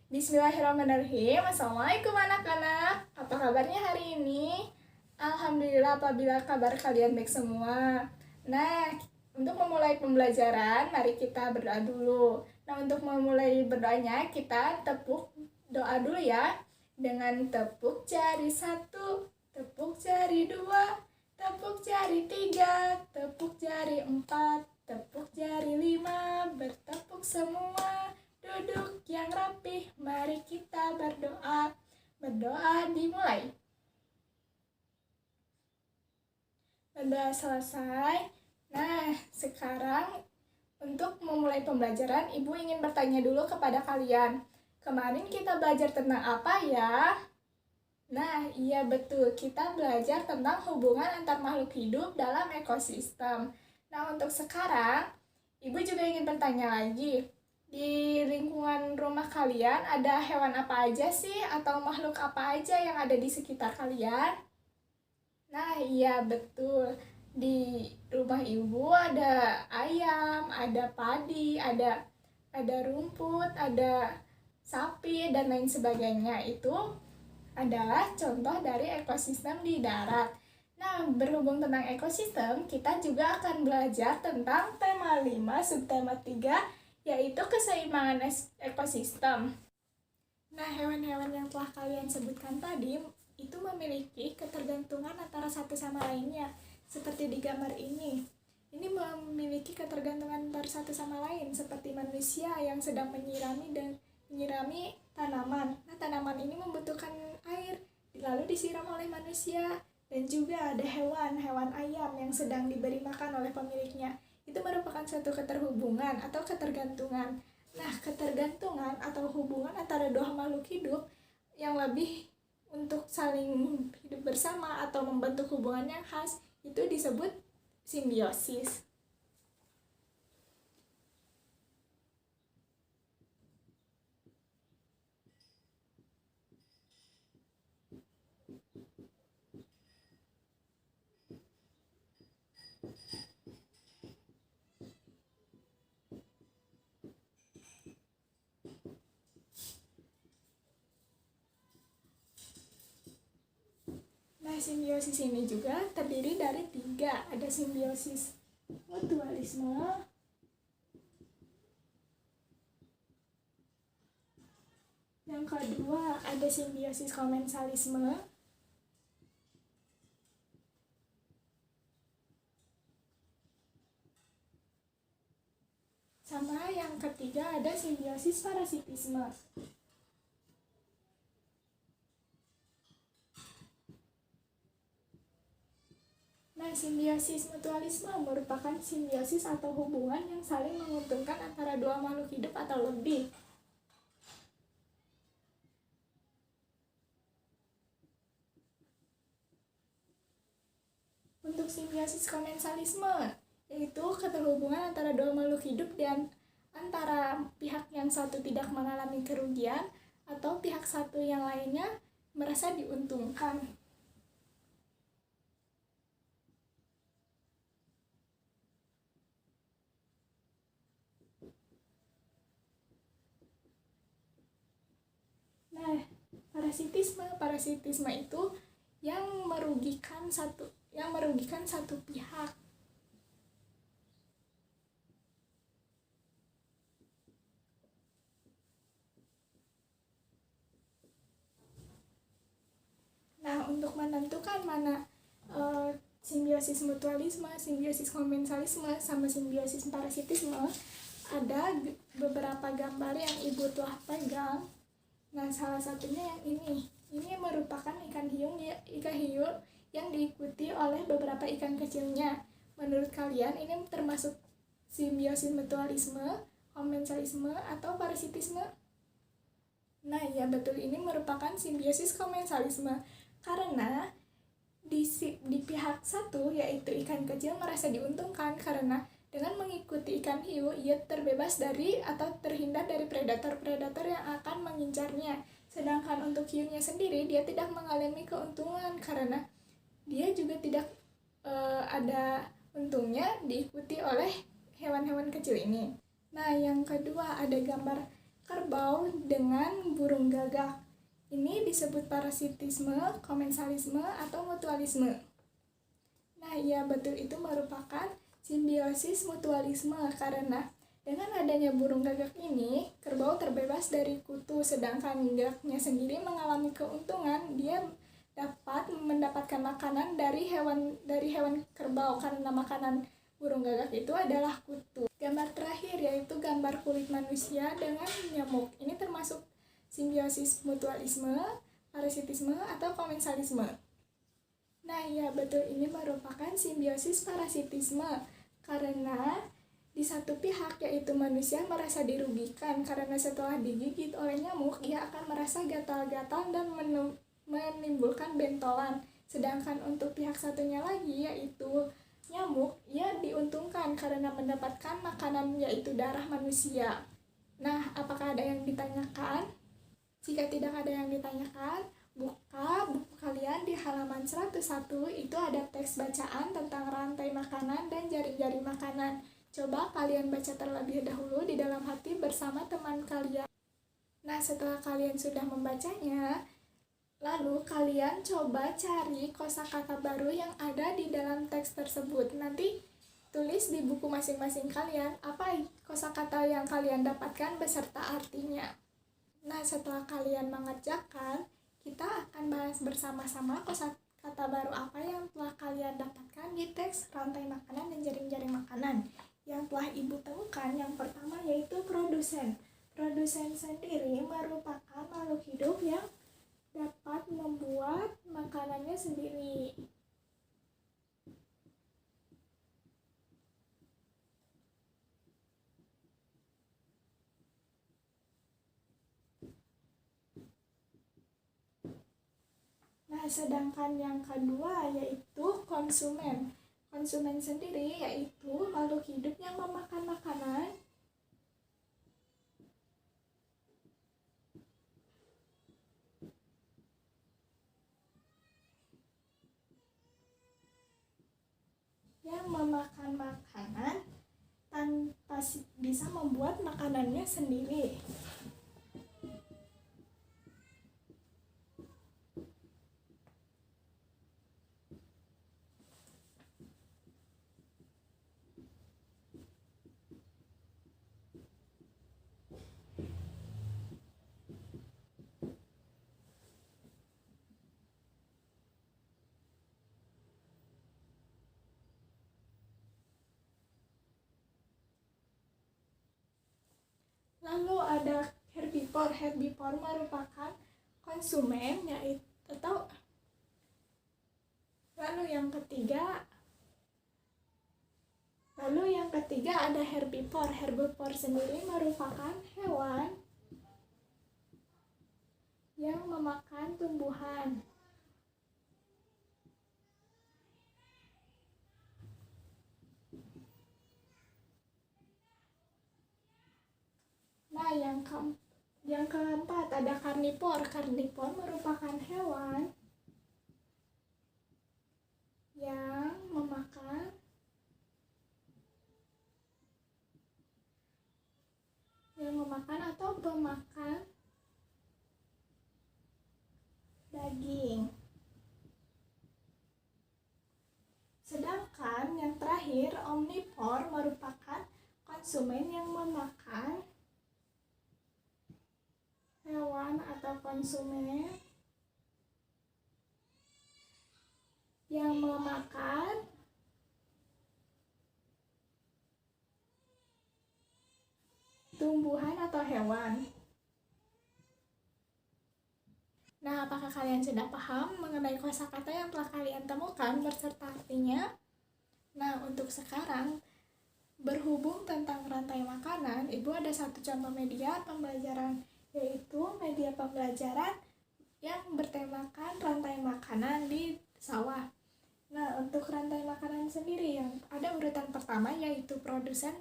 Bismillahirrahmanirrahim. Assalamualaikum anak-anak. Apa kabarnya hari ini? Alhamdulillah apabila kabar kalian baik semua. Nah, untuk memulai pembelajaran, mari kita berdoa dulu. Nah, untuk memulai berdoanya, kita tepuk doa dulu ya. Dengan tepuk jari 1, tepuk jari 2, tepuk jari 3, tepuk jari 4, tepuk jari 5, bertepuk semua. Duduk yang rapih, mari kita berdoa. Berdoa dimulai. Berdoa selesai. Nah, sekarang untuk memulai pembelajaran, Ibu ingin bertanya dulu kepada kalian. Kemarin kita belajar tentang apa ya? Nah, iya betul, kita belajar tentang hubungan antar makhluk hidup dalam ekosistem. Nah, untuk sekarang, Ibu juga ingin bertanya lagi. Di lingkungan rumah kalian ada hewan apa aja sih atau makhluk apa aja yang ada di sekitar kalian? Nah, iya betul. Di rumah Ibu ada ayam, ada padi, ada rumput, ada sapi dan lain sebagainya. Itu adalah contoh dari ekosistem di darat. Nah, berhubung tentang ekosistem, kita juga akan belajar tentang tema 5, subtema 3, yaitu keseimbangan ekosistem. Nah, hewan-hewan yang telah kalian sebutkan tadi itu memiliki ketergantungan antara satu sama lainnya, seperti di gambar ini. Ini memiliki ketergantungan antara satu sama lain, seperti manusia yang sedang menyirami tanaman. Nah, tanaman ini membutuhkan air, lalu disiram oleh manusia. Dan juga ada hewan ayam yang sedang diberi makan oleh pemiliknya. Itu merupakan suatu keterhubungan atau ketergantungan. Nah, ketergantungan atau hubungan antara dua makhluk hidup yang lebih untuk saling hidup bersama atau membentuk hubungan yang khas itu disebut simbiosis. Nah, simbiosis ini juga terdiri dari 3. Ada simbiosis mutualisme, yang kedua ada simbiosis komensalisme, sama yang ketiga ada simbiosis parasitisme. Nah, simbiosis mutualisme merupakan simbiosis atau hubungan yang saling menguntungkan antara dua makhluk hidup atau lebih. Untuk simbiosis komensalisme, yaitu keterhubungan antara dua makhluk hidup dan antara pihak yang satu tidak mengalami kerugian atau pihak satu yang lainnya merasa diuntungkan. Nah, parasitisme itu yang merugikan satu pihak. Nah, untuk menentukan mana simbiosis mutualisme, simbiosis komensalisme, sama simbiosis parasitisme, ada beberapa gambar yang Ibu telah pegang. Nah, salah satunya yang ini. Ini merupakan ikan hiu yang diikuti oleh beberapa ikan kecilnya. Menurut kalian ini termasuk simbiosis mutualisme, komensalisme, atau parasitisme? Nah, ya betul, ini merupakan simbiosis komensalisme. Karena di pihak satu, yaitu ikan kecil, merasa diuntungkan karena dengan mengikuti ikan hiu, ia terbebas dari atau terhindar dari predator-predator yang akan mengincarnya. Sedangkan untuk hiunya sendiri, dia tidak mengalami keuntungan karena dia juga tidak ada untungnya diikuti oleh hewan-hewan kecil ini. Nah, yang kedua ada gambar kerbau dengan burung gagak. Ini disebut parasitisme, komensalisme, atau mutualisme. Nah, ya betul, itu merupakan simbiosis mutualisme karena dengan adanya burung gagak ini, kerbau terbebas dari kutu, sedangkan gagaknya sendiri mengalami keuntungan. Dia dapat mendapatkan makanan dari hewan kerbau karena makanan burung gagak itu adalah kutu. Gambar terakhir yaitu gambar kulit manusia dengan nyamuk. Ini termasuk simbiosis mutualisme, parasitisme, atau komensalisme. Nah, ya betul, ini merupakan simbiosis parasitisme karena di satu pihak yaitu manusia merasa dirugikan karena setelah digigit oleh nyamuk, ia akan merasa gatal-gatal dan menimbulkan bentolan. Sedangkan untuk pihak satunya lagi yaitu nyamuk, ia diuntungkan karena mendapatkan makanan yaitu darah manusia. Nah, apakah ada yang ditanyakan? Jika tidak ada yang ditanyakan, buka buku kalian di halaman 101, itu ada teks bacaan tentang rantai makanan dan jari-jari makanan. Coba kalian baca terlebih dahulu di dalam hati bersama teman kalian. Nah, setelah kalian sudah membacanya, lalu kalian coba cari kosakata baru yang ada di dalam teks tersebut. Nanti tulis di buku masing-masing kalian apa kosakata yang kalian dapatkan beserta artinya. Nah, setelah kalian mengerjakan, kita akan bahas bersama-sama kosakata baru apa yang telah kalian dapatkan di teks rantai makanan dan jaring-jaring makanan yang telah Ibu temukan. Yang pertama yaitu produsen. Produsen sendiri merupakan makhluk hidup yang dapat membuat makanannya sendiri. Nah, sedangkan yang kedua yaitu konsumen. Konsumen sendiri yaitu makhluk hidup yang memakan makanan tanpa bisa membuat makanannya sendiri. Lalu ada herbivore. Herbivore merupakan konsumen yaitu Lalu yang ketiga ada herbivore. Herbivore sendiri merupakan hewan yang memakan tumbuhan. Nah, yang keempat ada karnivor. Karnivor merupakan hewan yang memakan atau pemakan daging. Sedangkan yang terakhir omnivor merupakan konsumen yang memakan hewan atau konsumen yang memakan tumbuhan atau hewan. Nah, apakah kalian sudah paham mengenai kosakata yang telah kalian temukan beserta artinya? Nah, untuk sekarang, berhubung tentang rantai makanan, Ibu ada satu contoh media pembelajaran, yaitu media pembelajaran yang bertemakan rantai makanan di sawah. Nah, untuk rantai makanan sendiri yang ada urutan pertama yaitu produsen,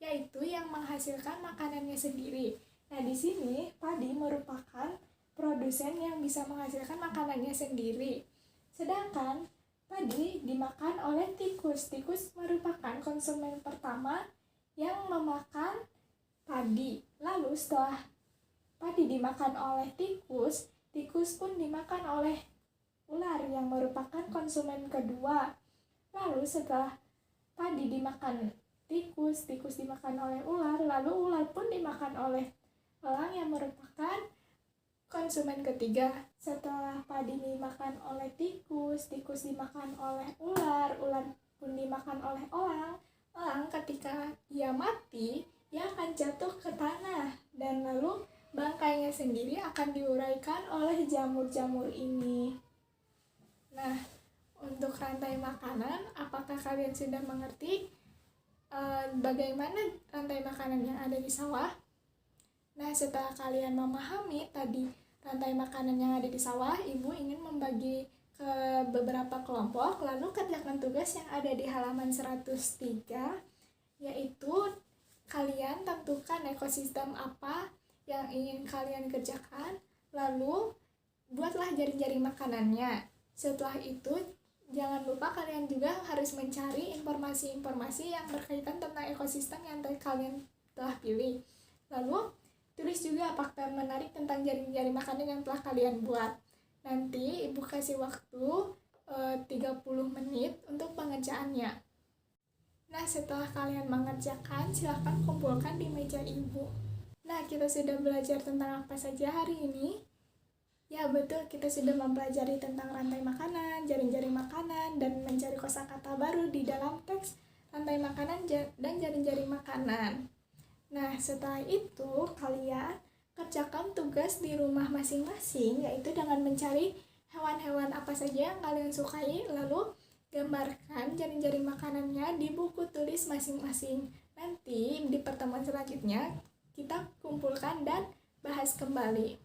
yaitu yang menghasilkan makanannya sendiri. Nah, di sini padi merupakan produsen yang bisa menghasilkan makanannya sendiri. Sedangkan padi dimakan oleh tikus. Tikus merupakan konsumen pertama yang memakan padi. Lalu setelah padi dimakan oleh tikus, tikus pun dimakan oleh ular yang merupakan konsumen kedua. Lalu setelah padi dimakan tikus, tikus dimakan oleh ular, lalu ular pun dimakan oleh elang yang merupakan konsumen ketiga. Setelah padi dimakan oleh tikus, tikus dimakan oleh ular, ular pun dimakan oleh elang. Elang ketika ia mati, ia akan jatuh ke tanah dan lalu bangkainya sendiri akan diuraikan oleh jamur-jamur ini. Nah, untuk rantai makanan, apakah kalian sudah mengerti bagaimana rantai makanan yang ada di sawah? Nah, setelah kalian memahami tadi rantai makanan yang ada di sawah, Ibu ingin membagi ke beberapa kelompok, lalu kerjakan tugas yang ada di halaman 103, yaitu kalian tentukan ekosistem apa yang ingin kalian kerjakan, lalu buatlah jaring-jaring makanannya. Setelah itu, jangan lupa kalian juga harus mencari informasi-informasi yang berkaitan tentang ekosistem yang kalian telah pilih. Lalu, tulis juga fakta menarik tentang jaring-jaring makanan yang telah kalian buat. Nanti Ibu kasih waktu 30 menit untuk pengerjaannya. Nah, setelah kalian mengerjakan, silahkan kumpulkan di meja Ibu. Nah, kita sudah belajar tentang apa saja hari ini? Ya betul, kita sudah mempelajari tentang rantai makanan, jaring-jaring makanan, dan mencari kosakata baru di dalam teks rantai makanan dan jaring-jaring makanan. Nah, setelah itu kalian kerjakan tugas di rumah masing-masing, yaitu dengan mencari hewan-hewan apa saja yang kalian sukai, lalu gambarkan jaring-jaring makanannya di buku tulis masing-masing. Nanti di pertemuan selanjutnya kita kumpulkan dan bahas kembali.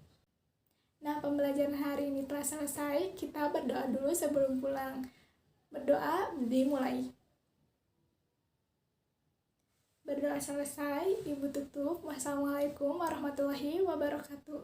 Nah, pembelajaran hari ini telah selesai. Kita berdoa dulu sebelum pulang. Berdoa dimulai. Berdoa selesai, Ibu tutup. Wassalamualaikum warahmatullahi wabarakatuh.